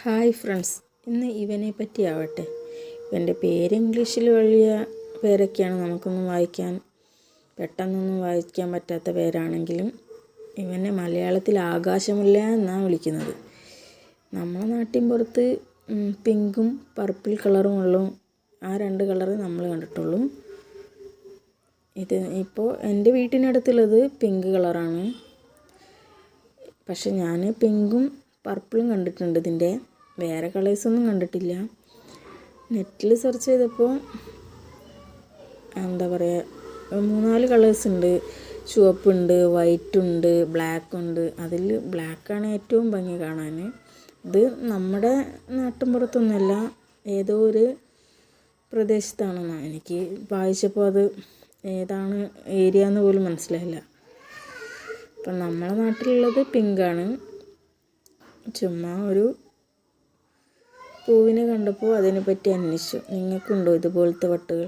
Hi friends, ഇന്ന് ഇവനെ പറ്റിയാവട്ടെ. ഇവൻ്റെ പേര് ഇംഗ്ലീഷിൽ വലിയ പേരൊക്കെയാണ്, നമുക്കൊന്നും പെട്ടെന്നൊന്നും വായിക്കാൻ പറ്റാത്ത പേരാണെങ്കിലും ഇവനെ മലയാളത്തിൽ ആകാശമുല്ല എന്നാണ് വിളിക്കുന്നത്. നമ്മളെ നാട്ടിൻ പുറത്ത് പിങ്കും പർപ്പിൾ കളറും ഉള്ളൂ, ആ രണ്ട് കളറ് നമ്മൾ കണ്ടിട്ടുള്ളൂ. ഇത് ഇപ്പോൾ എൻ്റെ വീട്ടിനടുത്തുള്ളത് പിങ്ക് കളറാണ്. പക്ഷെ ഞാൻ പിങ്കും പർപ്പിളും കണ്ടിട്ടുണ്ട്, ഇതിൻ്റെ വേറെ കളേഴ്സൊന്നും കണ്ടിട്ടില്ല. നെറ്റിൽ സെർച്ച് ചെയ്തപ്പോൾ എന്താ പറയുക, 3-4 കളേഴ്സ് ഉണ്ട്. ചുവപ്പുണ്ട്, വൈറ്റുണ്ട്, ബ്ലാക്ക് ഉണ്ട്. അതിൽ ബ്ലാക്കാണ് ഏറ്റവും ഭംഗി കാണാൻ. ഇത് നമ്മുടെ നാട്ടിൻപുറത്തൊന്നുമല്ല, ഏതോ ഒരു പ്രദേശത്താണെന്നാണ് എനിക്ക് വായിച്ചപ്പോൾ അത് ഏതാണ് ഏരിയ എന്ന് പോലും മനസ്സിലായില്ല. അപ്പം നമ്മളെ നാട്ടിലുള്ളത് പിങ്കാണ്. ചുമ്മാ ഒരു പൂവിനെ കണ്ടപ്പോൾ അതിനെപ്പറ്റി അന്വേഷിച്ചു. നിങ്ങൾക്കുണ്ടോ ഇതുപോലത്തെ വട്ടുകൾ?